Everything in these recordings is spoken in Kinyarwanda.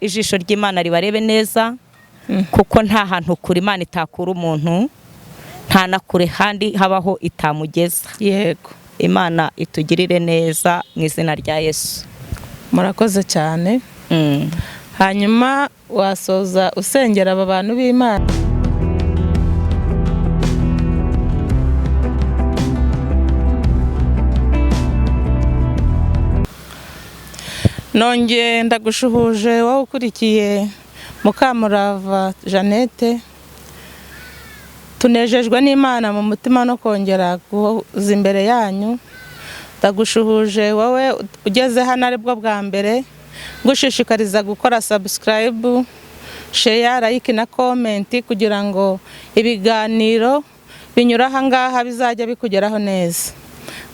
ijisho ry'Imana ribarebe neza kuko nta hantu kure Imana itakura umuntu, nta na kure handi habaho itamugeza. Yego, Imana itugirire neza mu izina rya Yesu. murakoze cyane. Hanyuma wasoza usengera aba bantu b'Imana. Nongeye ndagushuhuje wowe ukurikiye Mukamurava Jeannette. Tunejejwe n'Imana mu mutima no kongera kuza imbere yanyu. Ndagushuhuje wowe ugeze hano aribwo bwa mbere, ngushishikariza gukora subscribe, share, like na comment kugira ngo ibiganiro binyura aha ngaha bizajya bikugeraho neza.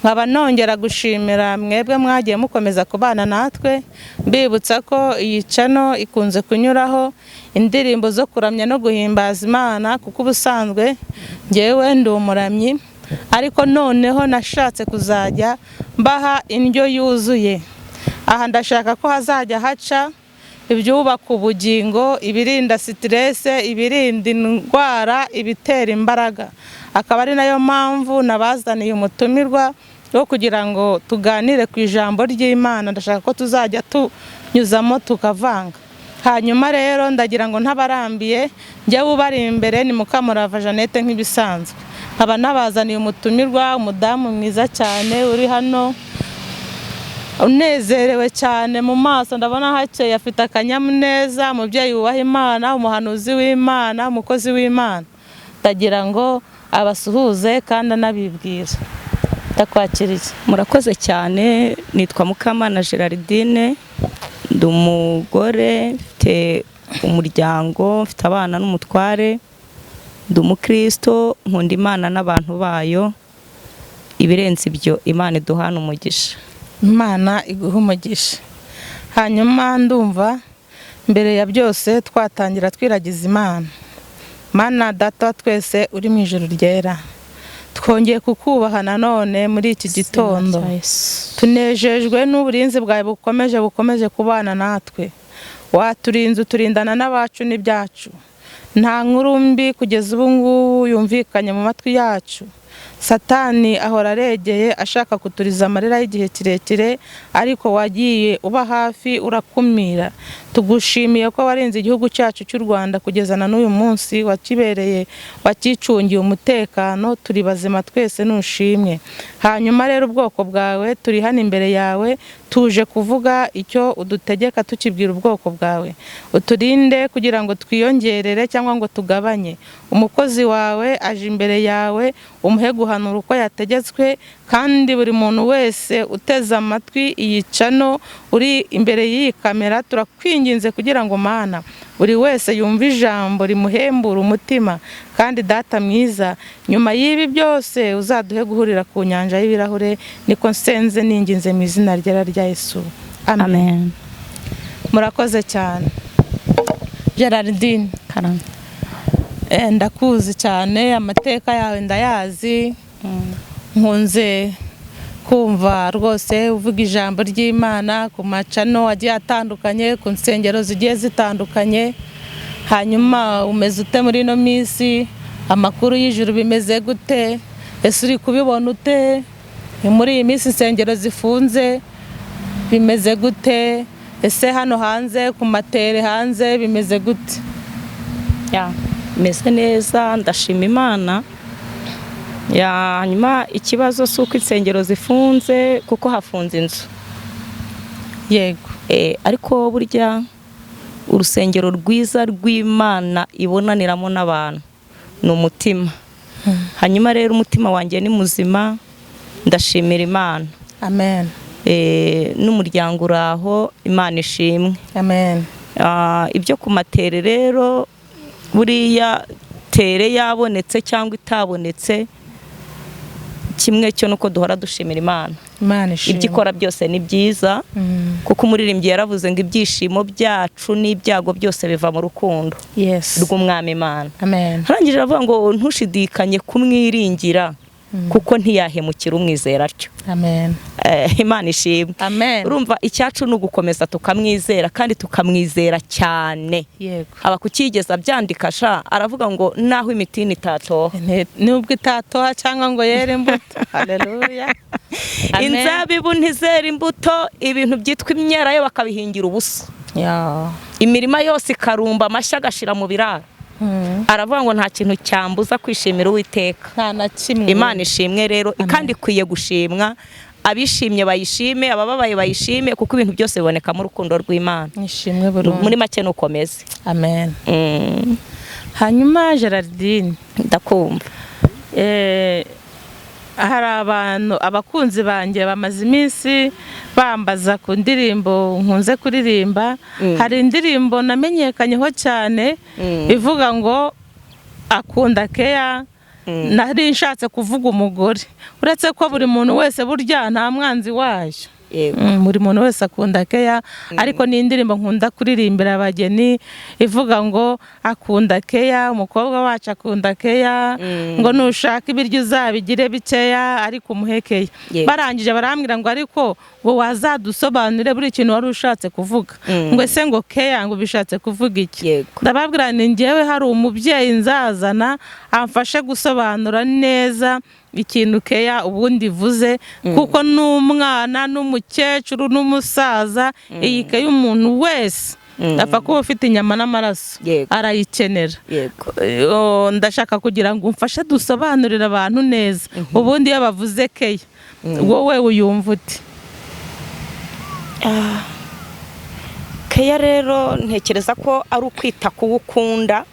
Nkaba nongera gushimira mwebwe mwagiye mukomeza kubana natwe, mbibutsa ko iyi channel ikunze kunyuraho indirimbo zo kuramya no guhimbaza Imana, kuko ubusanzwe ngewe ndi umuramyi, ariko noneho nashatse kuzajya mbaha indyo yuzuye. Aha ndashaka ko hazajya haca ibyubaka ubugingo, ibirinda stress, ibirinda indwara, ibitera imbaraga. Akaba ari nayo mpamvu nabazaniye umutumirwa wo kugira ngo tuganire ku ijambo ry'Imana. Ndashaka ko tuzajya tunyuzamo tukavanga. Hanyuma rero ndagira ngo ntabarambiye, njye ubari imbere ni Mukamurava Jeannette nk'ibisanzwe. Nkaba nabazaniye umutumirwa, umudamu mwiza cyane uri hano unezerewe cyane mu maso, ndabona hakeye, afite akanyamuneza, umubyeyi wubaha Imana, umuhanuzi w'Imana, umukozi w'Imana. Ndagira ngo abasuhuze kandi anabibwira. Ndakwakiriye. Murakoze cyane. Nitwa Mukamana Gerardine, ndi umugore, mfite umuryango, mfite abana n'umutware, ndi umukristo, nkunda Imana n'abantu bayo. Ibirenze ibyo Imana iduhana umugisha. Imana iguha umugisha. Hanyuma ndumva mbere ya byose twatangira twiragiza Imana. Mana Data twese uri mu ijuru ryera, twongeye kukubaha nanone muri iki gitondo. Tunejejwe n'uburinzi bwawe bukomeje kubana natwe. Waturinze uturindana n'abacu n'ibyacu. Nta nkuru mbi kugeza ubu ngubu yumvikanye mu matwi yacu. Satani ahora aregeye ashaka kuturiza amarira y'igihe kirekire, ariko wagiye uba hafi urakumira. Tugushimiye ko warinze igihugu cyacu cy'u Rwanda kugeza na n'uyu munsi, wakibereye, wakicungiye umutekano, turi bazima twese nushimwe. Hanyuma rero ubwoko bwawe turi hano imbere yawe, tuje kuvuga icyo udutegeka tukibwira ubwoko bwawe. Uturinde kugira ngo twiyongerere cyangwa ngo tugabanye. Umukozi wawe aje imbere yawe, umuhe guhanura uko yategetswe, kandi buri muntu wese uteze amatwi iyi channel uri imbere y'iyi kamera, turakwinginze kugira ngo Mana buri wese yumve ijambo rimuhembura umutima. Kandi Data mwiza, nyuma y'ibi byose uzaduhe guhurira ku nyanja y'ibirahure. Niko nsenze ninginze mu izina rya Yesu, amen. Murakoze cyane. Gerardine, Karame. Ndakuzi cyane, amateka yawe ndayazi. Nkunze kumva rwose uvuga ijambo ry'Imana ku macano agiye atandukanye, ku nsengero zigiye zitandukanye. Hanyuma umeze ute muri ino minsi? Amakuru y'ijuru bimeze gute? Ese uri kubibona ute? Muri iyi minsi insengero zifunze bimeze gute? Ese hano hanze ku matere hanze bimeze gute? Meze neza, ndashima Imana. Hanyuma ikibazo si uko insengero zifunze, kuko hafunze inzu. Yego. Ariko burya urusengero rwiza rw'Imana ibonaniramo n'abantu ni umutima. Hanyuma rero umutima wanjye ni muzima, ndashimira Imana. Amen. N'umuryango uraho, Imana ishimwe. Amen. Ibyo ku matere rero, buriya tere yabonetse cyangwa itabonetse, kimwe cyo nuko duhora dushimira Imana. Imana ishimwe. Ibyo ikora byose ni byiza, kuko umuririmbyi yaravuze ngo ibyishimo byacu n'ibyago byose biva mu rukundo. Yes. Rw'Umwami Imana. Amen. Harangije avuga ngo ntushidikanye kumwiringira, kuko ntiyahemukira umwizera atyo. amen Imana ishimwe. amen Urumva icyacu ni ugukomeza tukamwizera kandi tukamwizera cyane. yego aba kukigeza abyandika sha aravuga ngo naho imitini itatoha nubwo itatoha cyangwa ngo yere imbuto. Haleluya. Amen. Inzabibu ntizera imbuto, ibintu byitwa imyera yo bakabihingira ubusa. Ya. Imirima yose ikarumba, amashyi agashira mu biraro. Aravuga ngo nta kintu cyambuza kwishimira Uwiteka. nta na kimwe. Imana ishimwe rero kandi ikwiye gushimwa. Abishimye bayishime, abababaye bayishime, kuko ibintu byose biboneka mu rukundo rw'Imana. Nishimwe burundu. Muri make nukomeze. Amen. Hanyuma Gerardine, ndakumva. Hari abantu abakunzi banjye bamaze iminsi bambaza ku ndirimbo nkunze kuririmba. Hari indirimbo namenyekanyeho cyane ivuga ngo akunda Keya. Nari nshatse kuvuga umugore, uretse ko buri muntu wese burya nta mwanzi wayo. Buri muntu wese akunda Keya, ariko ni indirimbo nkunda kuririmbira abageni ivuga ngo akunda Keya, umukobwa wacu akunda Keya, ngo nushaka ibiryo uzabigire bikeya ariko umuhekeye. Barangije barambwira ngo ariko ngo wazadusobanurire buri kintu wari ushatse kuvuga. Ngo ese ngo Keya ngo bishatse kuvuga iki? Ndababwira ni njyewe hari umubyeyi nzazana amfashe gusobanura neza ikintu Keya ubundi vuze, kuko n'umwana n'umukecuru n'umusaza iyi Keya umuntu wese apfa kuba ufite inyama n'amaraso arayikenera. Ndashaka kugira ngo umfashe dusobanurire abantu neza. Ubundi iyo bavuze Keya wowe uyumva uti? Keya rero ntekereza ko ari ukwita kuwukunda.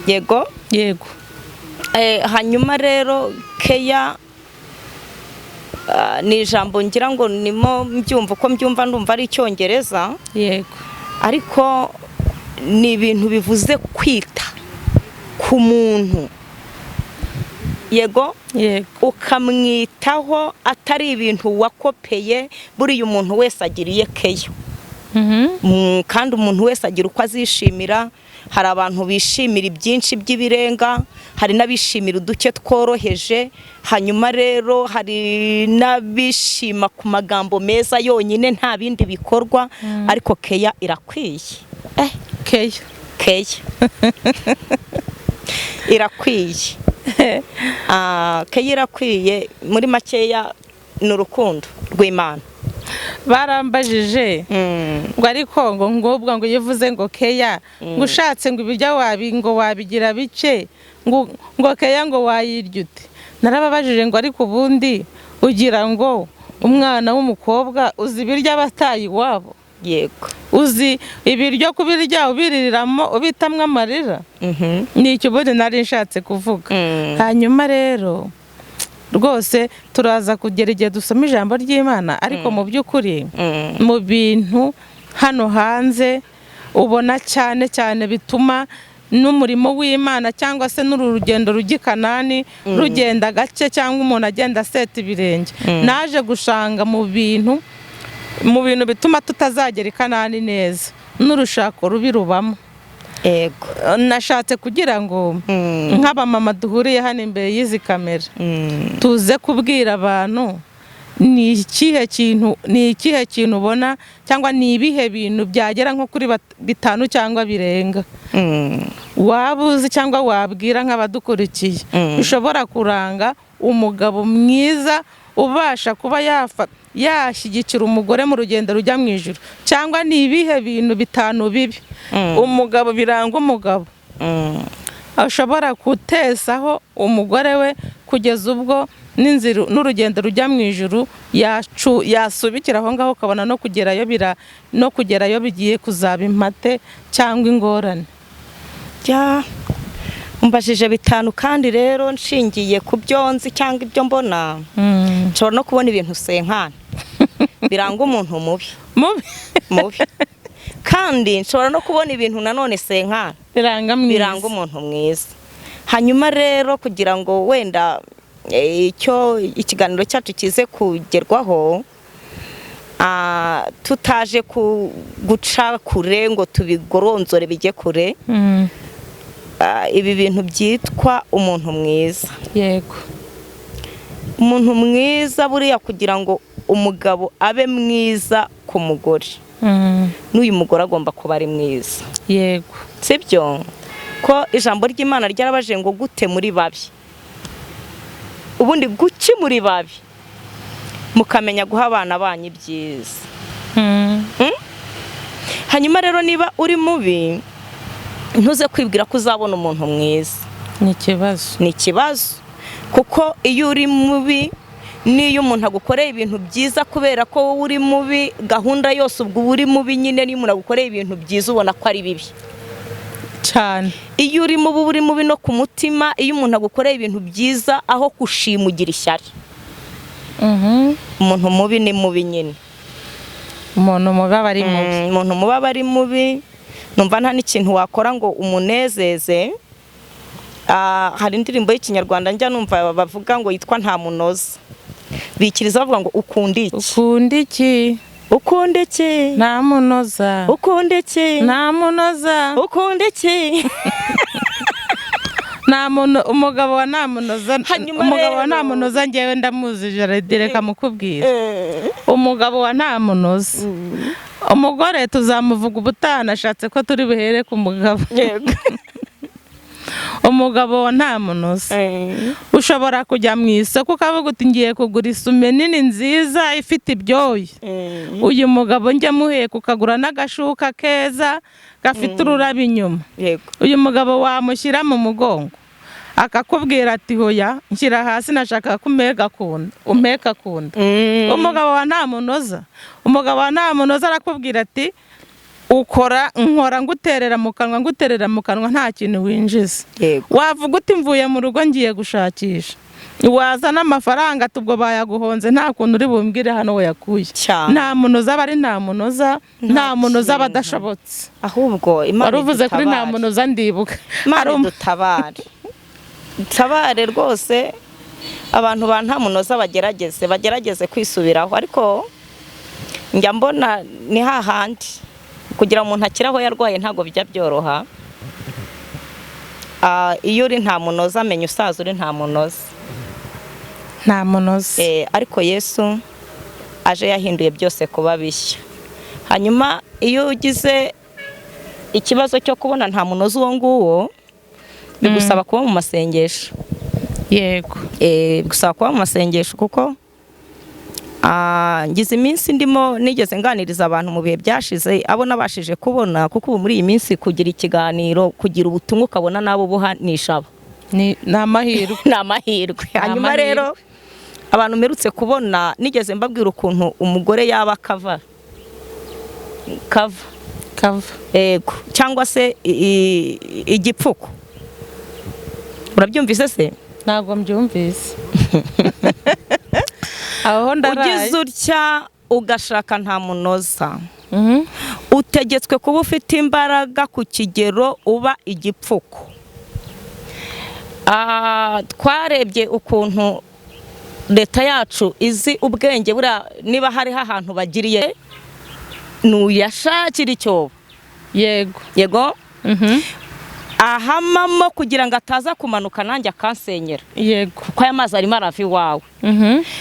Yego yego. Hanyuma rero Keya ni ijambo ngira ngo nimo mbyumva uko mbyumva, ndumva ari Icyongereza. Yego. Ariko ni ibintu bivuze kwita ku muntu. Yego. Yego. Ukamwitaho atari ibintu wakopeye. Buriya umuntu wese agiriye Keya. Kandi umuntu wese agira uko azishimira. Hari abantu bishimira ibyinshi by'ibirenga, hari n'abishimira uduke tworoheje. Hanyuma rero hari n'abishima ku magambo meza yonyine nta bindi bikorwa. Ariko Keya irakwiye. Keya irakwiye. Keya irakwiye. Muri makeya ni urukundo rw'Imana. Barambajije ngo ariko ngo ngobwa ngo yivuze ngo Keya ngo ushatse ngo ibiryo ngo wabigira bike ngo Keya ngo wayirya ute? Narababajije ngo ariko ubundi ugira ngo umwana w'umukobwa uzi ibiryo abatayi wabo? Yego. Uzi ibiryo kubirya ubiririramo ubitamwe amarira? Ni icyo ubundi nari nshatse kuvuga. Hanyuma rero rwose turaza kugera igihe dusoma ijambo ry'Imana, ariko mu by'ukuri mu bintu hano hanze ubona cyane cyane bituma n'umurimo w'Imana cyangwa se n'uru rugendo rujya i Kanani rugenda gake cyangwa umuntu agenda aseta ibirenge. Naje gushanga mu bintu bituma tutazagera i Kanani neza, n'urushako rubi rubamo. Ego. Nashatse kugira ngo nk'abamama duhuriye hano imbere y'izi kamera tuze kubwira abantu ni ikihe kintu ubona cyangwa ni ibihe bintu byagera nko kuri 5 cyangwa birenga waba uzi cyangwa wabwira nk'abadukurikiye bishobora kuranga umugabo mwiza ubasha kuba yashyigikira umugore mu rugendo rujya mu ijuru, cyangwa ni ibihe bintu 5 bibi umugabo biranga umugabo ashobora kutesaho umugore we kugeza ubwo n'urugendo rujya mu ijuru yasubikira aho ngaho, ukabona no kugerayo bigiye kuzaba impate cyangwa ingorane. Umbajije 5 kandi rero nshingiye ku byo nzi cyangwa ibyo mbona, nshobora no kubona ibintu senkana biranga umuntu mubi. Kandi nshobora no kubona ibintu nanone senkana biranga umuntu mwiza. Hanyuma rero kugira ngo wenda ikiganiro cyacu kize kugerwaho, tutaje guca kure ngo tubigoronzore bijye kure, Mm. Ibi bintu byitwa umuntu mwiza. Yego. umuntu mwiza buriya kugira ngo umugabo abe mwiza ku mugore n'uyu mugore agomba kuba ari mwiza. Yego. Sibyo ko ijambo ry'Imana ryarabaje ngo gute muri babi, ubundi guki muri babi mukamenya guha abana banyu ibyiza. Hanyuma rero niba uri mubi ntuze kwibwira ko uzabona umuntu mwiza. Ni ikibazo kuko iyo uri mubi niyo umuntu agukoreye ibintu byiza kubera ko wowe uri mubi, gahunda yose ubwo uri mubi nyine niyo umuntu agukoreye ibintu byiza ubona ko ari bibi cyane. Iyo uri mubi no ku mutima, iyo umuntu agukoreye ibintu byiza aho kushimugira ishyari. Umuntu mubi ni mubi nyine. Umuntu mubi aba ari mubi. Umuntu mubi aba ari mubi. Numva nta n'ikintu wakora ngo umunezeze. Hari indirimbo y'ikinyarwanda njya numva bavuga ngo yitwa nta munoza. Bikiriza bavuga ngo ukunda iki? Ukunda iki? Ukunda iki? Nta munoza. Ukunda iki? Nta munoza. Ukunda iki? Umugabo wa nta munoza. Umugabo wa nta munoza ngewe ndamuzi Jaride, reka mukubwira. Umugabo wa nta munoza. Umugore tuzamuvuga ubutana ashatse ko turi buhere ku mugabo. Yego. Umugabo wa nta munoza. Ushobora kujya mu isoko ukavuga uti ngiye kugura isume nini nziza ifite ibyoya. Uyu mugabo njya muheka ukagura n'agashuka keza gafite ururabo inyuma. Uyu mugabo wamushyira mu mugongo akakubwira ati hoya nshyira hasi nashaka kumeka kunda umeka kunda. Umugabo wa nta munoza, umugabo wa nta munoza arakubwira ati nkora nguterera mu kanwa nta kintu winjiza. Wavuga uti mvuye mu rugo ngiye gushakisha, wazana amafaranga tubwo bayaguhonze nta kuntu uri bumbwire hano wayakuye. Nta munoza aba ari nta munoza, nta munoza badashobotse. Ahubwo Imana waruvuze kuri nta munoza ndibuka. Imana dutabare rwose abantu ba nta munoza bagerageze kwisubiraho, ariko njya mbona ni hahandi kugira umuntu akiraho yarwaye ntago bijya byoroha. Iyo uri nta munoza menya usaza uri nta munoza. Nta munoza. Ariko Yesu aje yahinduye byose kuba bishya. Hanyuma iyo ugize ikibazo cyo kubona nta munoza uwo nguwo bigusaba kuba mu masengesho. Yego. Bigusaba kuba mu masengesho kuko ngize iminsi ndimo nigeze nganiriza abantu mu bihe byashize abo nabashije kubona, kuko ubu muri iyi minsi kugira ikiganiro, kugira ubutumwa ukabona nabo buhanisha ni amahirwe. Ni amahirwe. Hanyuma rero abantu merutse kubona nigeze mbabwira ukuntu umugore yaba kava yego, cyangwa se igipfuko. Urabyumvise se? Ntabwo mbyumvise. Aho ndaraye. Ugize utya ugashaka nta munoza, utegetswe kuba ufite imbaraga ku kigero uba igipfuko. Twarebye ukuntu leta yacu izi ubwenge, buriya niba hariho ahantu bagiriye nuyashakira icyobo. Yego. Ahamamo kugira ngo ataza kumanuka nanjye akansenyera. Yego. Kuko aya mazi arimo arava iwawe.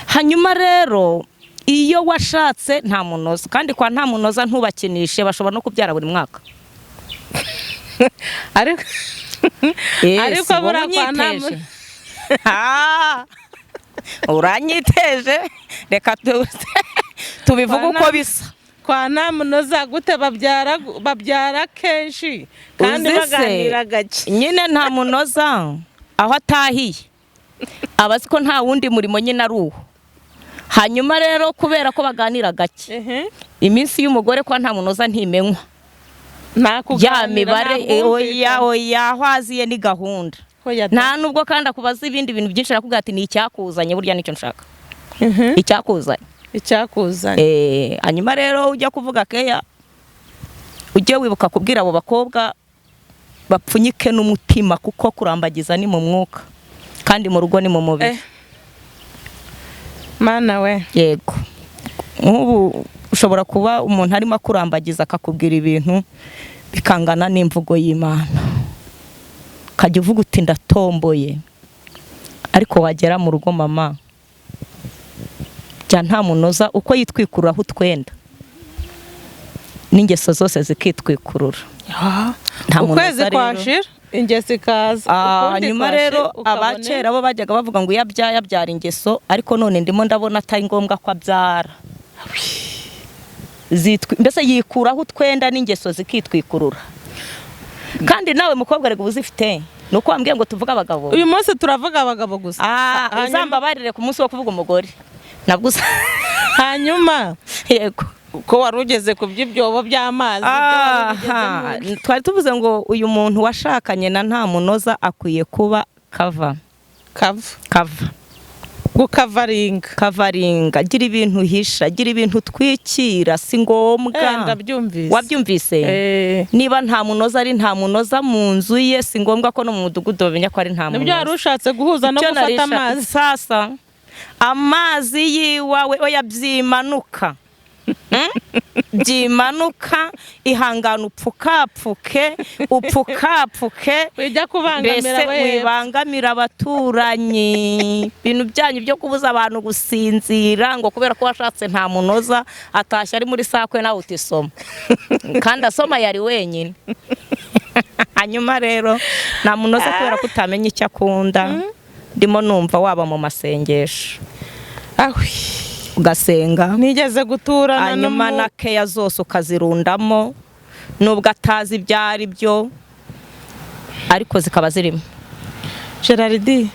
Hanyuma rero iyo washatse nta munoza, kandi kwa nta munoza ntubakinishe, bashobora no kubyara buri mwaka. Ariko bura kwa nta munoza. Uranyiteje, reka tubivuge uko bisa. Kwa nta munoza gute babyara kenshi kandi baganira gake. Nyine nta munoza aho atahiye abazi ko nta wundi murimo nyine ari uwo. Hanyuma rero kubera ko baganira gake, iminsi y'umugore kwa nta munoza ntimenywa. Ya mibare oya hwaziye ni gahunda. Nta nubwo kandi akubaza ibindi bintu byinshi arakubwira ati ni icyakuzanye, burya nicyo nshaka. Icyakuzanye. Hanyuma rero ujya kuvuga keya ujye wibuka kubwira abo bakobwa bapfunyike n'umutima, kuko kurambagiza ni mu mwuka kandi mu rugo ni mu mubiri. Mana we. Yego. Nk'ubu ushobora kuba umuntu arimo akurambagiza akakubwira ibintu bikangana n'imvugo y'Imana, ukajya uvuga uti ndatomboye, ariko wagera mu rugo mama bya nta munoza uko yitwikururaho utwenda n'ingeso zose zikitwikurura. Nta munoza ukwezi kwashira ingeso ikaza. Hanyuma rero abakera bo bajyaga bavuga ngo iyo abyaye abyara ingeso, ariko none ndimo ndabona atari ngombwa ko abyara. Mbese yikuraho utwenda n'ingeso zikitwikurura. Kandi nawe mukobwa ariko uzifite nuko wambwiye ngo tuvuga abagabo. Uyu munsi turavuga abagabo gusa. Uzambabarire ku munsi wo kuvuga umugore nabwo. Hanyuma yego ko warugeze ku by'ibyobo by'amazi. Twari tuvuze ngo uyu muntu washakanye na nta munoza akwiye kuba kava gukavaringa, gira ibintu uhisha, gira ibintu utwikira, si ngombwa. Wabyumvise? Niba nta munoza ari nta munoza mu nzu ye, si ngombwa ko no mu mudugudu bamenya ko ari nta munoza. Nibyo wari ushatse guhuza no gufata amazi. Sasa amazi yiwawe oya byimanuka. Byimanuka, ihangana upfukapfuke wijya kubangamira wibangamira abaturanyi. Ibintu byanyu byo kubuza abantu gusinzira ngo kubera ko washatse nta munoza atashye ari muri sakwe nawe utisoma kandi asoma yari wenyine. Hanyuma rero nta munoza kubera ko utamenya icyo akunda. Ndimo numva waba mu masengesho ugasenga, nigeze guturana hanyuma na keya zose ukazirundamo, nubwo atazi ibyo ari byo ariko zikaba zirimo. Gerardi,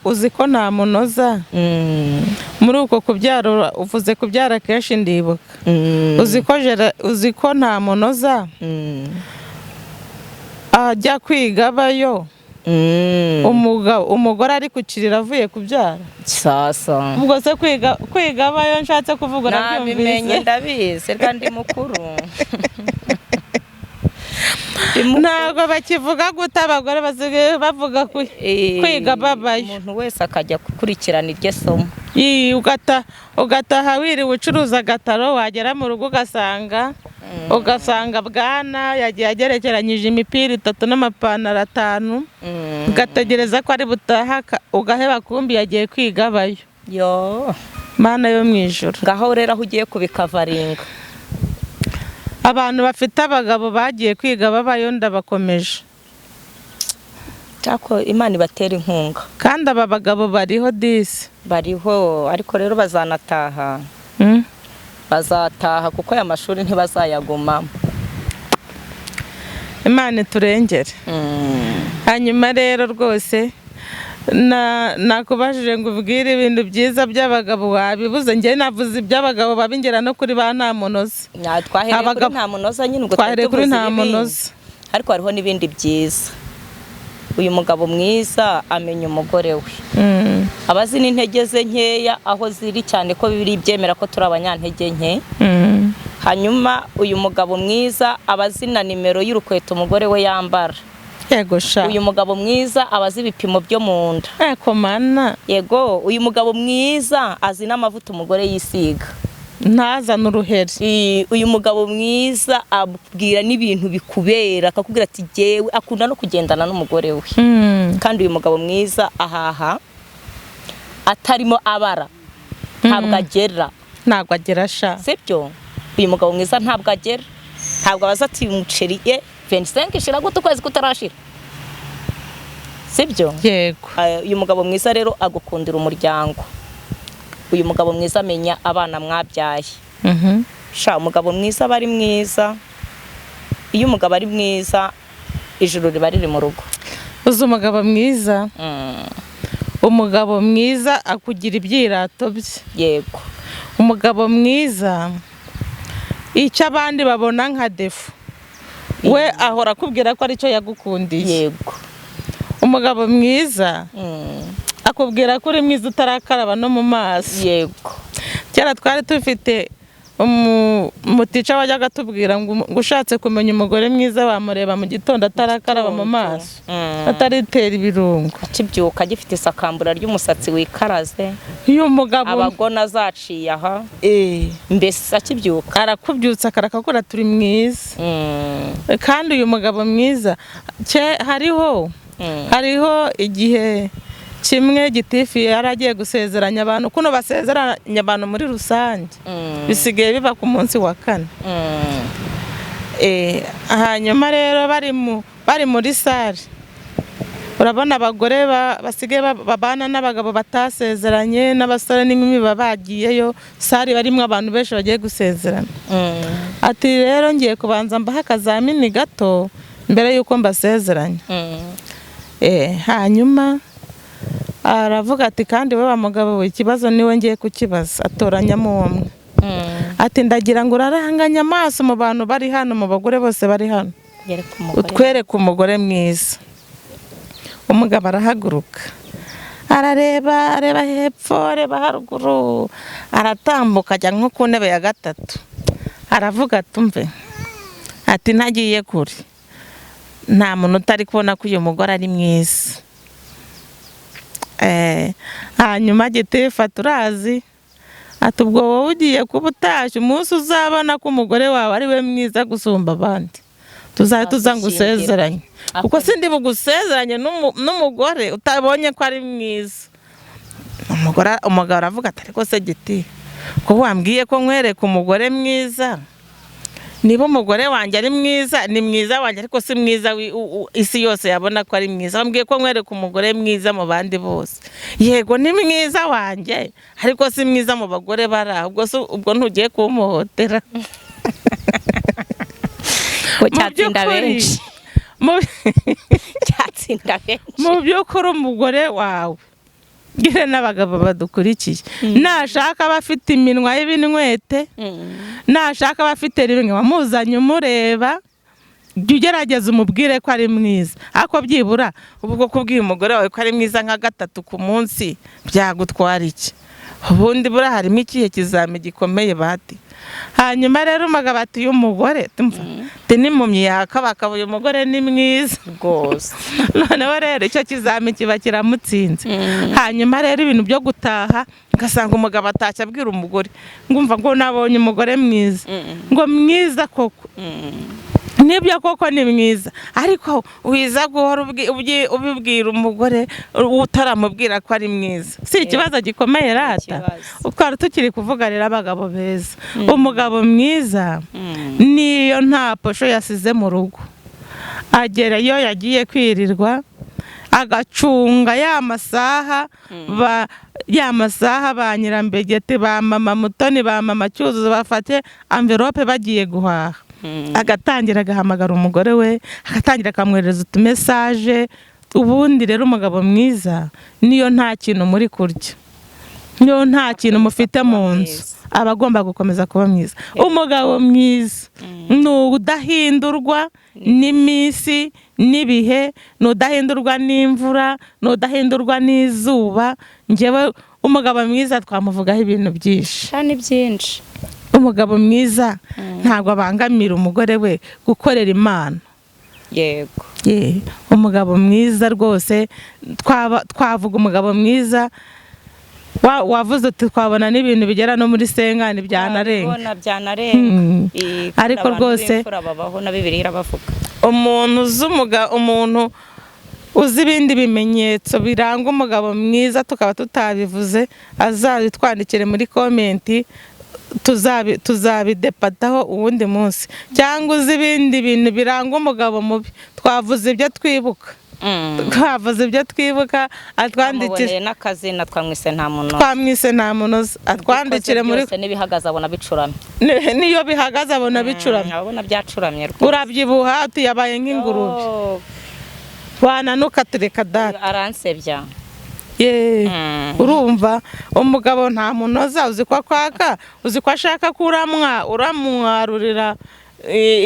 uzi ko nta munoza muri uko kubyara, uvuze kubyara kenshi ndibuka. Uzi ko nta munoza ajya kwiga bayo. Umugore ari kukirira avuye kubyara. Sasa ubwo se kwiga bayo nshatse kuvuga nabimenye, ndabizi kandi mukuru. Ntabwo bakivuga guta abagore bavuga kwiga babayo. Umuntu wese akajya gukurikirana iryo somo. Ugataha wiriwe ucuruza agataro, wagera mu rugo ugasanga bwana yagiye agerekeranyije imipira 3 n'amapantaro 5, ugategereza ko ari butaha ugaheba kumbi yagiye kwiga bayo. Mana yo mwijuru, ngaho rero aho ugiye kubikavaringa. Abantu bafite abagabo bagiye kwiga babayo ndabakomeje. Tako Imana ibatera inkunga. Kandi aba bagabo bariho disi. Bariho, ariko rero bazanataha. Bazataha kuko aya mashuri ntibazayaguma. Imana turengere. Hanyuma rero rwose nakubajije ngo ubwire ibintu byiza by'abagabo wabibuze. Njye navuze iby'abagabo babingera no kuri ba nta munoza. Twahereye kuri nta munoza nyine ubwo kuri nta munoza. Ariko hariho n'ibindi byiza. Uyu mugabo mwiza amenya umugore we. Abazi n'intege ze nkeya aho ziri, cyane ko bibiri byemera ko turi abanyantege nke. Hanyuma uyu mugabo mwiza abazi na nimero y'urukweto umugore we yambara. Yego sha. Uyu mugabo mwiza abazi ibipimo byo mu nda. Eko mana. Yego, uyu mugabo mwiza azi n'amavuta umugore yisiga. Ntazana uruheri. Uyu mugabo mwiza abwira n'ibintu bikubera, akakubwira ati jewe, akunda no kugendana n'umugore we. Kandi uyu mugabo mwiza ahaha atarimo abara. Ntabwo agera sha. Sibyo? Uyu mugabo mwiza ntabwo agera. Ntabwo abaza ati umuceri 25 shira gute ukwezi kutarashira. Sibyo? Yego. Uyu mugabo mwiza rero agukundira umuryango. Uyu mugabo mwiza amenya abana mwabyaye. Sha umugabo mwiza bari mwiza. Iyo umugabo ari mwiza ijuru riba riri mu rugo. Uzi umugabo mwiza? Umugabo mwiza akugira ibyirato bye. Yego. Umugabo mwiza icyo abandi babona nka defu, we ahora akubwira ko aricyo yagukundiye. Yego. Umugabo mwiza akubwira ko uri mwiza utarakaraba no mu maso. Yego. Cyara twari tufite umutica wajyaga tubwira ngo ushatse kumenya umugore mwiza wamureba mu gitondo atarakaraba mu maso, ataritera ibirungo, akibyuka gifite isakambura ry'umusatsi wikaraze. Uyu mugabo abagona zaciye aha, mbese akibyuka arakubyutsa karakakura turi mwiza. Kandi uyu mugabo mwiza hariho igihe kimwe gitifu yari agiye gusezeranya abantu kuno basezeranya abantu muri rusange bisigaye biba ku munsi wa 4. Hanyuma rero bari muri sare, urabona abagore basigaye babana n'abagabo batasezeranye n'abasore n'inkumi bagiyeyo, sare barimo abantu benshi bagiye gusezerana. Ati rero ngiye kubanza mbaha akazamini gato mbere yuko mbasezeranya. Hanyuma aravuga ati kandi we wa mugabo we ikibazo niwe ngiye kukibaza. Atoranyamo umwe. Ati ndagira ngo uraranganya amaso mu bantu bari hano, mu bagore bose bari hano, utwereke umugore mwiza. Umugabo arahaguruka arareba hepfo, areba haruguru, aratambuka ajya nko ku ntebe ya 3. Aravuga tumve, ati ntagiye kure, nta muntu utari kubona ko uyu mugore ari mwiza. Hanyuma gitifu turazi, ati ubwo wowe ugiye kuba utashye umunsi uzabona ko umugore wawe ari we mwiza gusumba abandi, tuza ngusezeranye, kuko sindi bugusezeranye n'umugore utabonye ko ari mwiza. Umugabo aravuga ati ariko se giti ko wambwiye ko nkwereka umugore mwiza, niba umugore wanjye ari mwiza ni mwiza wanjye, ariko si mwiza isi yose yabona ko ari mwiza. Wambwiye ko nkwereka umugore mwiza mu bandi bose. Yego ni mwiza wanjye, ariko si mwiza mu bagore bari aho. Ubwo ntugiye kumuhotera. Cyatsinda benshi. Cyatsinda benshi. Mu by'ukuri umugore wawe gire n'abagabo badukurikiye, nashaka bafite iminwa y'ibinwete, nashaka bafite rimwe wamuzanye umureba, jya ugerageza umubwire ko ari mwiza. Ako byibura ubwo kubwira umugore wawe ko ari mwiza nka 3 ku munsi byagutwara iki? Ubundi bura harimo ikihe kizame gikomeye bati. Hanyuma rero umugabo ati y'umugore tumva nimumye yakabaka uyu mugore ni mwiza rwose. Noneho rero icyo kizame kiba kiramutsinze. Hanyuma rero ibintu byo gutaha ugasanga umugabo atashye abwira umugore ngumva ngo nabonye umugore mwiza, ngo mwiza koko. Nibyo koko ni mwiza, ariko wiza guhora ubibwira umugore utaramubwira ko ari mwiza. Si ikibazo gikomeye rata. Ukaba tukiri kuvuga rero abagabo beza. Umugabo mwiza niyo nta posho yasize mu rugo, agerayo yagiye kwirirwa agacunga ya masaha ba Nyirambegeti, ba mama Mutoni, ba mama Cyuzuzo bafate envelope bagiye guhaha. Agatangira agahamagara umugore we, agatangira akamwohereza utumesaje. Ubundi rero umugabo mwiza niyo nta kintu muri kurya, niyo nta kintu mufite mu nzu, aba agomba gukomeza kuba mwiza. Umugabo mwiza ni udahindurwa n'iminsi n'ibihe, ni udahindurwa n'imvura, ni udahindurwa n'izuba. Njyewe umugabo mwiza twamuvugaho ibintu byinshi. Umugabo mwiza ntabwo abangamira umugore we gukorera Imana. Yego. Umugabo mwiza rwose twavuga umugabo mwiza wavuze uti twabona n'ibintu bigera no muri senkani byanarenga. Ariko rwose umuntu uzi ibindi bimenyetso biranga umugabo mwiza tukaba tutabivuze azabitwandikire muri komenti, tuzabidepataho uwundi munsi. Cyangwa uzi ibindi bintu biranga umugabo mubi, twavuze ibyo twibuka, atwandikire n'akazina twamwise nta munoza, atwandikire muri n'ibihagaze abona bicuramye, niyo bihagaze abona bicuramye, abona byacuramye rwose. Urabyibuha ati yabaye nk'ingurube, wananuka tureka data aransebya. Urumva umugabo nta munoza, uzi ko akwaka, uzi ko ashaka uramwarurira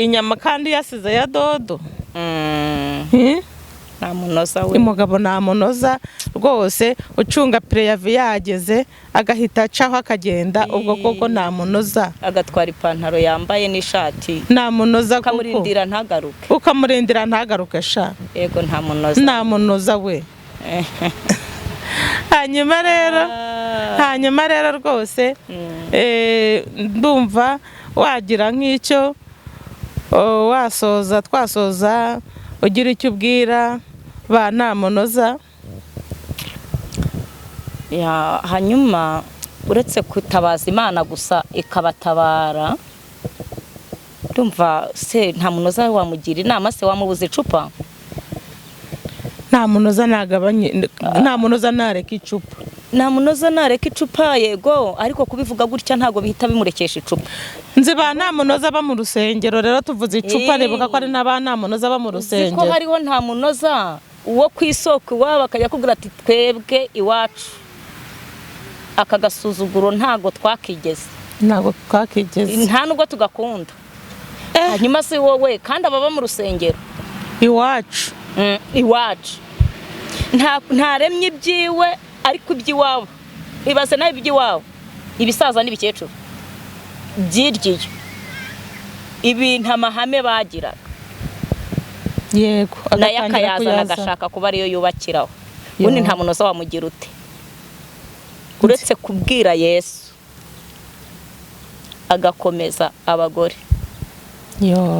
inyama kandi yasize ya dodo. Nta munoza we. Umugabo nta munoza rwose, ucunga preyavi yageze agahita acaho akagenda, ubwo koko nta munoza. Agatwara ipantaro yambaye n'ishati, nta munoza kuko ukamurindira ntagaruke sha. Yego nta munoza we. Hanyuma rero rwose ndumva wagira nk'icyo twasoza ugira icyo ubwira ba nta munoza. hanyuma uretse kutabaza Imana gusa ikabatabara, ndumva se nta munoza wamugira inama se wamubuza icupa? nta munoza nagabanye, nta munoza nareka icupa, nta munoza nareka icupa, yego, ariko kubivuga gutya ntago bihita bimurekesha icupa. nzi ba nta munoza ba mu rusengero, rero tuvuze icupa nibuka ko ari n'aba nta munoza ba mu rusengero. Ko hariho nta munoza uwo ku isoko iwabo akajya kubwira ati twebwe iwacu aka gasuzuguro ntago twakigeze, nta nubwo tugakunda. Hanyuma se wowe kandi ababa mu rusengero iwacu, iwacu ntaremye ibyiwe, ariko iby'iwabo ibaze nawe iby'iwabo, ibisaza n'ibikecuru byiryiye ibintu amahame bagiraga, yego, naye akayazana agashaka kuba ariyo yubakiraho. Ubundi nta munoza wamugira ute uretse kubwira Yesu agakomeza abagore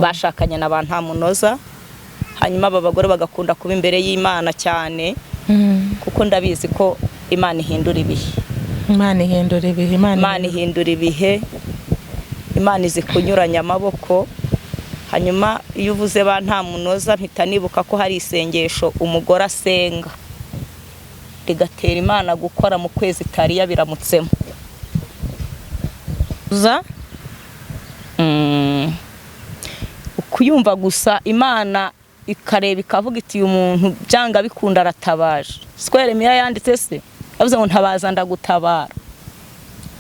bashakanye na ba nta munoza, hanyuma aba bagore bagakunda kuba imbere y'Imana cyane, kuko ndabizi ko Imana ihindura ibihe, Imana ihindura ibihe, Imana ihindura ibihe, Imana izi kunyuranya amaboko. Hanyuma iyo uvuze ba nta munoza mpita nibuka ko hari isengesho umugore asenga rigatera Imana gukora mu kwezi itari biramutsemo. Ukuyumva gusa Imana ikareba ikavuga iti uyu muntu byanga bikunda aratabaje. Yeremiya yanditse se yavuze ngo ntabaza ndagutabara,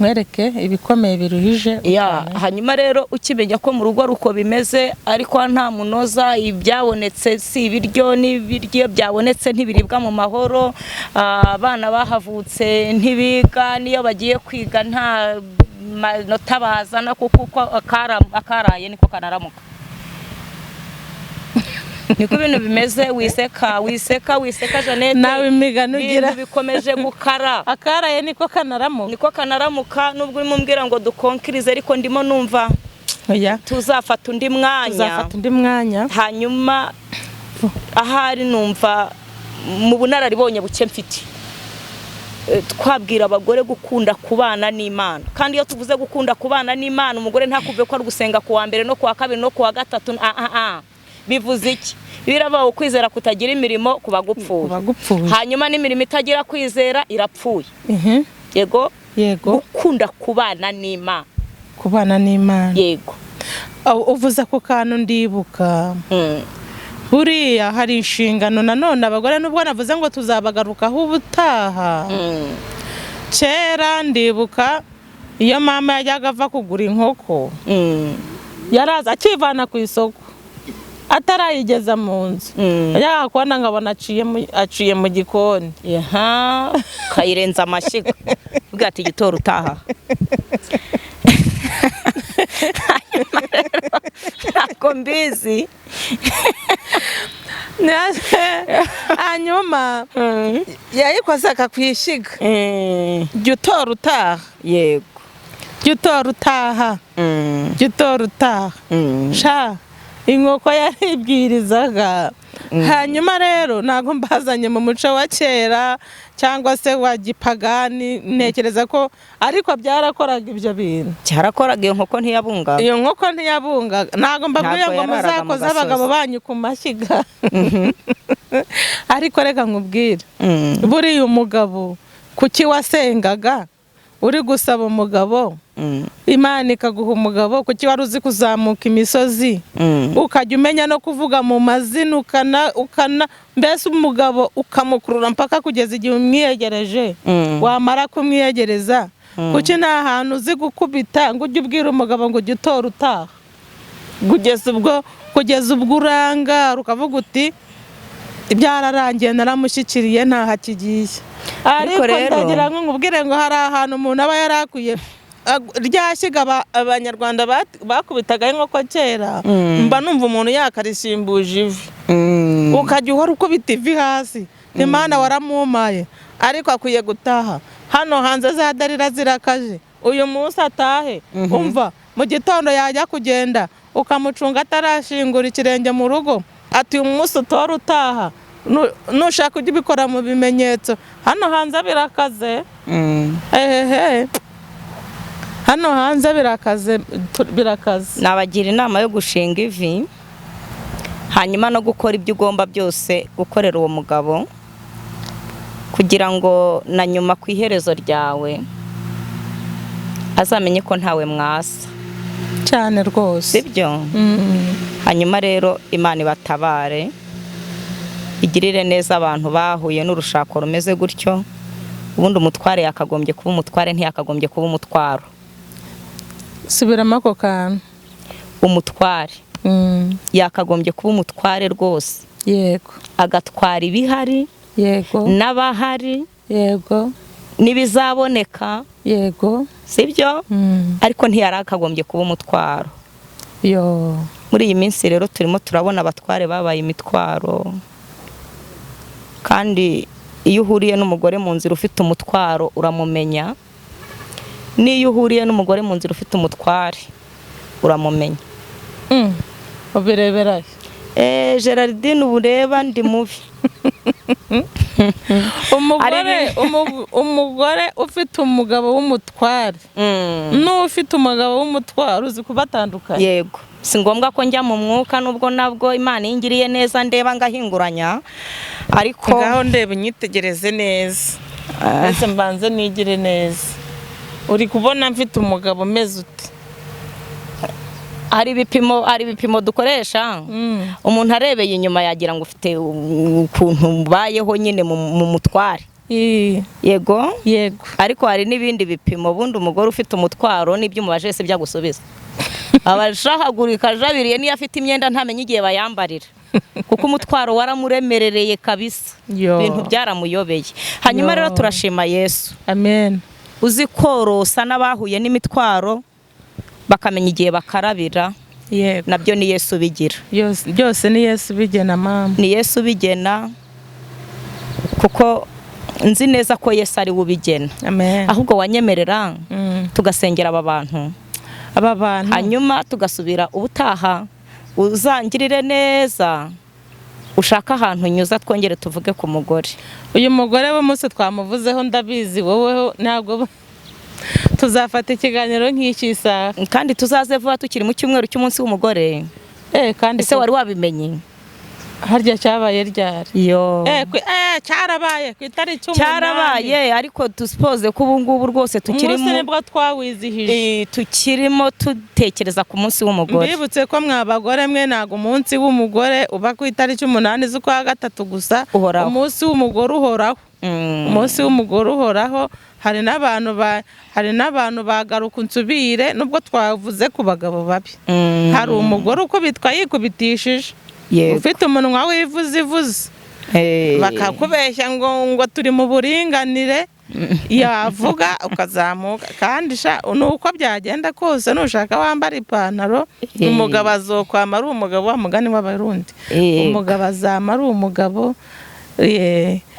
mwereke ibikomeye biruhije. Hanyuma rero ukimenya ko mu rugo ruko bimeze, ariko nta munoza, ibyabonetse si ibiryo, n'ibiryo byabonetse ntibiribwa mu mahoro, abana bahavutse ntibiga, niyo bagiye kwiga nta manota bazana kuko akaraye niko kanaramuka. Niko ibintu bimeze. Wiseka Jeannette, nawe imigano ugira bikomeje gukara. Akaraye niko kanaramuka, nubwo urimo mbwira ngo dukonkirize, ariko ndimo numva tuzafata undi mwanya, hanyuma ahari numva mu bunararibonye buke mfite twabwira abagore gukunda kubana n'Imana. Kandi iyo tuvuze gukunda kubana n'Imana, umugore ntakuve ko ari gusenga ku wa mbere no ku wa kabiri no ku wa gatatu. Bivuze iki? Birabaho kwizera kutagira imirimo kuba gupfuye, hanyuma n'imirimo itagira kwizera irapfuye. Yego, gukunda kubana n'Imana, yego. Uvuze ko kantu ndibuka, buriya hari inshingano nanone abagore, nubwo navuze ngo tuzabagarukaho ubutaha. Kera ndibuka iyo mama yajyaga ava kugura inkoko, yaraza akivana ku isoko atarayigeza mu nzu, yakubona nkabona aciye mu gikoni, kayirenza amashyiga ubwo ati igitoro utaha. Ntabwo mbizi. Hanyuma yayikoze akakwishiga, jya utora utaha. Yego, jya utora utaha, jya utora utaha. Sha inkoko yaribwirizaga. Hanyuma rero ntabwo mbazanye mu muco wa kera cyangwa se wa gipagani, ntekereza ko ariko byarakoraga ibyo bintu. Cyarakoraga, iyo nkoko ntiyabungaga. Iyo nkoko ntiyabungaga. Ntabwo mbabwiye ngo muzakoze abagabo banyu ku mashyiga. Ariko reka nkubwire, buriya umugabo kuki wasengaga uri gusaba umugabo, Imana ikaguha umugabo? Kuki wari uzi kuzamuka imisozi ukajya umenya no kuvuga mu mazina, ukana mbese umugabo ukamukurura mpaka kugeza igihe umwiyegereje. Wamara kumwiyegereza, kuki nta hantu uzi gukubita ngo ujye ubwira umugabo ngo ujye utora utaha, kugeza ubwo uranga ukavuga uti byararangiye naramushyikiriye ntaho akigiye. Ariko ndagira ngo nkubwire ngo hari ahantu umuntu aba yarakwiye ryashyiga abanyarwanda bakubitaga inkoko kera, mba numva umuntu yakarisimbuje ivi, ukajya uhora ukubita ivi hasi. Imana waramumaye, ariko akwiye gutaha. Hano hanze za darira zirakaje, uyu munsi atahe. Umva mu gitondo yajya kugenda ukamucunga atarashingura ikirenge mu rugo, ati uyu munsi utora utaha. nushaka ujya ubikora mu bimenyetso. Hano hanze birakaze. Hano hanze birakaze. Nabagira inama yo gushinga ivi, hanyuma no gukora ibyo ugomba byose gukorera uwo mugabo, kugira ngo na nyuma ku iherezo ryawe azamenye ko ntawe mwasa cyane rwose. sibyo? Hanyuma rero Imana ibatabare, igirire neza abantu bahuye n'urushako rumeze gutyo. Ubundi umutware yakagombye kuba umutware, ntiyakagombye kuba umutwaro. Subiramo ako kantu. Umutware yakagombye kuba umutware rwose. Yego. Agatwara ibihari, yego, n'abahari, yego, n'ibizaboneka, yego, sibyo? Ariko ntiyari akagombye kuba umutwaro. Yo. Muri iyi minsi rero turimo turabona abatware babaye imitwaro, kandi iyo uhuriye n'umugore mu nzira ufite umutwaro uramumenya, n'iyo uhuriye n'umugore mu nzira ufite umutware uramumenya. Ubirebera Gerardine, ubu reba ndi mubi. umugore ufite umugabo w'umutware n'ufite umugabo w'umutwaro uzi kubatandukanya. Yego, si ngombwa ko njya mu mwuka, nubwo nabwo Imana ingiriye neza ndeba ngahinguranya, ariko ngaho ndeba unyitegereze neza, ese mbanze nigire neza. Uri kubona mfite umugabo umeze ute? hari ibipimo dukoresha. Umuntu arebeye inyuma yagira ngo ufite ukuntu ubayeho nyine mu mutware. Yego, yego. Ariko hari n'ibindi bipimo. Ubundi umugore ufite umutwaro n'ibyo umubaje se bya gusubiza. Abashahagurika jabiriye niyo afite imyenda ntamenye igihe bayambarira, kuko umutwaro waramuremerereye kabisa. Ibintu byaramuyobeye. Hanyuma rero turashima Yesu. Amen. Uzi korosa n'abahuye n'imitwaro bakamenya igihe bakarabira. Yego. Nabyo ni Yesu bigira. Byose ni Yesu bigena mama. Ni Yesu bigena, kuko nzi neza ko Yesu ari we ubigena. Amen. Ahubwo wanyemerera tugasengera aba bantu, hanyuma tugasubira ubutaha. Uzangirire neza, ushaka ahantu nyuza twongere tuvuge ku mugore. Uyu mugore w'umunsi twamuvuzeho ndabizi, wowe ntabwo tuzafata ikiganiro nk'iki saha, kandi tuzaze vuba tukiri mu cyumweru cy'umunsi w'umugore. Kandi ese wari wabimenye? Harya cyabaye ryari? Yo. Cyarabaye ku itariki 8. Cyarabaye, ariko dusipoze ko ubu ngubu rwose tukirimo. Umunsi nibwo twawizihije. Tukirimo tutekereza ku munsi w'umugore. Mbibutse ko mwabagore mwe ntago umunsi w'umugore uba ku itariki 8 z'ukwa gatatu gusa. Umunsi w'umugore uhoraho. Umunsi w'umugore uhoraho. Hari n'abantu bagaruka unsubire, nubwo twavuze ku bagabo babi. Hari umugore uko bitwa yikubitishije, ufite umunwa wivuze, bakakubeshya ngo turi mu buringanire, yavuga ukazamuka. Kandi nuko byagenda kose, nushaka wambara ipantaro, umugabo azokwama ari umugabo, wa mugani w'abarundi. Umugabo azama ari umugabo.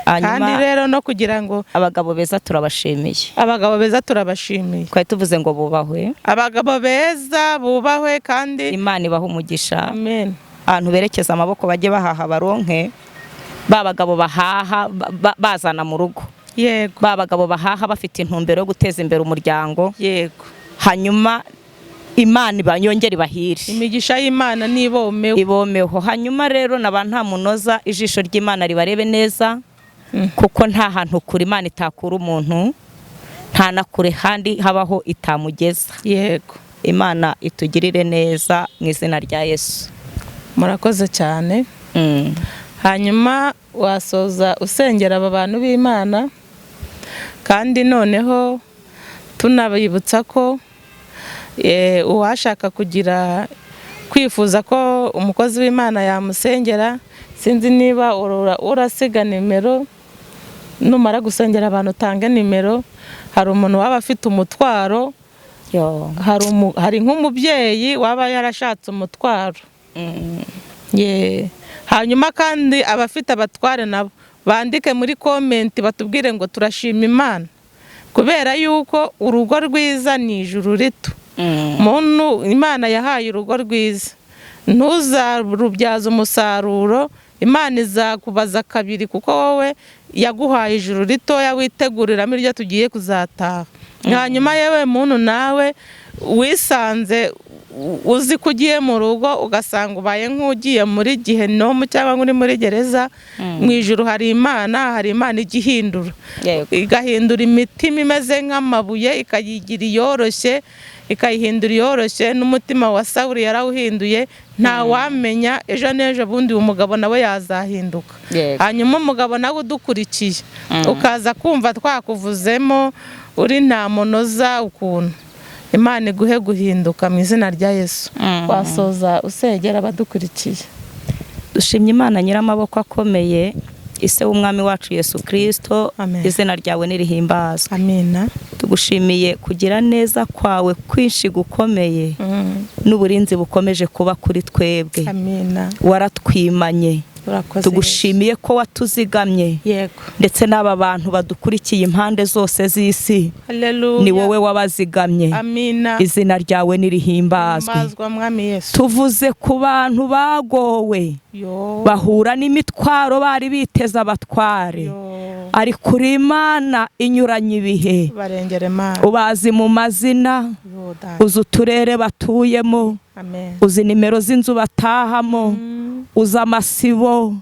Kandi rero no kugira ngo abagabo beza turabashimiye. Abagabo beza turabashimiye. Twari tuvuze ngo bubahwe. Abagabo beza bubahwe, kandi Imana ibaha umugisha. Amen. Ahantu berekeza amaboko bajye bahaha baronke. Ba bagabo bahaha bazana mu rugo. Yego. Ba bagabo bahaha bafite intumbero yo guteza imbere umuryango. Yego. Hanyuma Imana ibanyongere bahire. Imigisha y'Imana ibomeho. Hanyuma rero nta munoza, ijisho ry'Imana ribarebe neza, kuko nta hantu kure Imana itakura umuntu, nta na kure handi habaho itamugeza. Yego. Imana itugirire neza mu izina rya Yesu. Murakoze cyane. Hanyuma wasoza usengera aba bantu b'Imana, kandi noneho tunabibutsa ko uwashaka kugira kwifuza ko umukozi w'Imana yamusengera, sinzi niba urasiga nimero, numara gusengera abantu utange nimero. Hari umuntu waba afite umutwaro, hari nk'umubyeyi waba yarashatse umutwaro. Hanyuma kandi abafite abatware nabo bandike muri komenti batubwire ngo turashima Imana, kubera yuko urugo rwiza ni ijuru rito. Imana yahaye urugo rwiza, ntuzarubyaze umusaruro, Imana izakubaza kabiri, kuko wowe yaguhaye ijuru ritoya witeguriramo iryo tugiye kuzataha. Hanyuma yewe muntu nawe wisanze uzi ko ugiye mu rugo ugasanga ubaye nk'ugiye muri gihenomu cyangwa uri muri gereza, mu ijuru hari Imana igihindura, igahindura imitima imeze nk'amabuye ikayigira ikayihindura iyoroshye. N'umutima wa Sawuli yarawuhinduye, nta wamenya ejo n'ejo bundi umugabo nawe yazahinduka. Hanyuma umugabo nawe udukurikiye ukaza kumva twakuvuzemo uri nta munoza ukuntu, Imana iguhe guhinduka mu izina rya Yesu. Wasoza usengera abadukurikiye. Dushimye Imana nyiramaboko akomeye, ise w'umwami wacu Yesu Kristo, izina ryawe nirihimbazwe. Amina. Tugushimiye kugira neza kwawe kwinshi gukomeye, n'uburinzi bukomeje kuba kuri twebwe. Amina. Waratwimanye, tugushimiye ko watuzigamye, ndetse n'aba bantu badukurikiye impande zose z'isi, ni wowe wabazigamye. Izina ryawe nirihimbazwe. Tuvuze ku bantu bagowe, bahura n'imitwaro bari biteze abatware, ariko uri Imana inyuranye ibihe, ubazi mu mazina, uzi uturere batuyemo, uzi nimero z'inzu batahamo, uzi amasibo,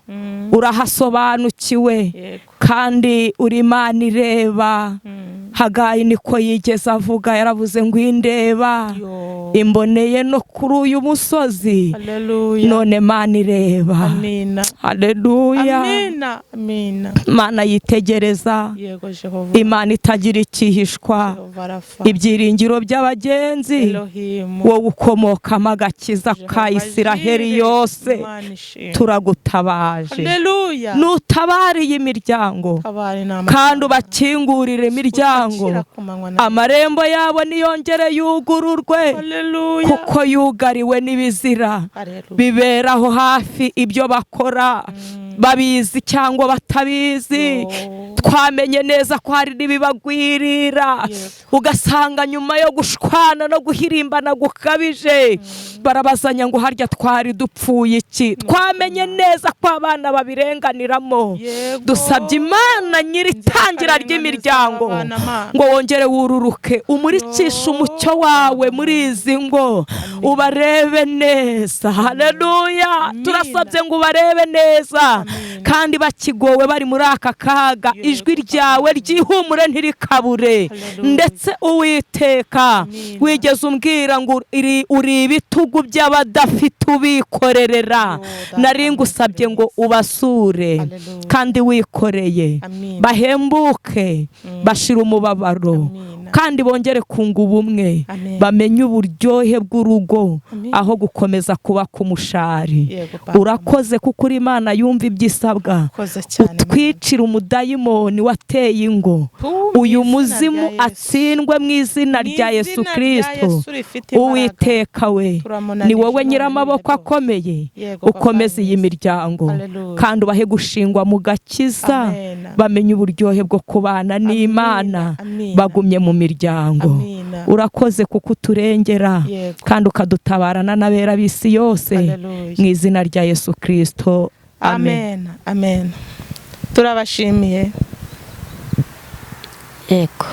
urahasobanukiwe, kandi uri Imana ireba. Hagayi niko yigeze avuga, yaravuze ngo indeba imboneye no kuri uyu musozi, none Imana ireba. Haleluya. Imana yitegereza, Imana itagira ikihishwa, ibyiringiro by'abagenzi, wowe ukomokamo agakiza ka Isiraheli yose, turagutabaje. Nutabariye imiryango kandi ubakingurire imiryango, amarembo yabo niyongere yugururwe, kuko yugariwe n'ibizira biberaho hafi ibyo bakora, babizi cyangwa batabizi. Twamenye neza ko hari n'ibibagwirira, ugasanga nyuma yo gushwana no guhirimbana gukabije barabazanya ngo harya twari dupfuye iki. Twamenye neza ko abana babirenganiramo. Dusabye Imana nyiritangira ry'imiryango ngo wongere wururuke, umurikishe umucyo wawe muri izi ngo, ubarebe neza. Haleluya. Turasabye ngo ubarebe neza, kandi bakigowe bari muri aka kaga, ijwi ryawe ryihumure ntirikabure. Ndetse Uwiteka wigeze umbwira ngo uri ibitugu by'abadafite ubikorerera. Nari ngusabye ngo ubasure kandi wikoreye, bahembuke, bashira umubabaro, kandi bongere kunga ubumwe, bamenye uburyohe bw'urugo aho gukomeza kuba ku mushari. Urakoze kuko uri Imana yumva ibyisabwa. Utwicira umudayimoni wateye ingo, uyu muzimu atsindwe mu izina rya Yesu Kristo. Uwiteka we, ni wowe nyiramaboko akomeye, ukomeze iyi miryango, kandi ubahe gushingwa mu gakiza, bamenye uburyohe bwo kubana n'Imana bagumye mu miryango. Urakoze kuko uturengera kandi ukadutabarana n'abera b'isi yose, mu izina rya Yesu Kristo. Amen. Amen. Turabashimiye. Eko.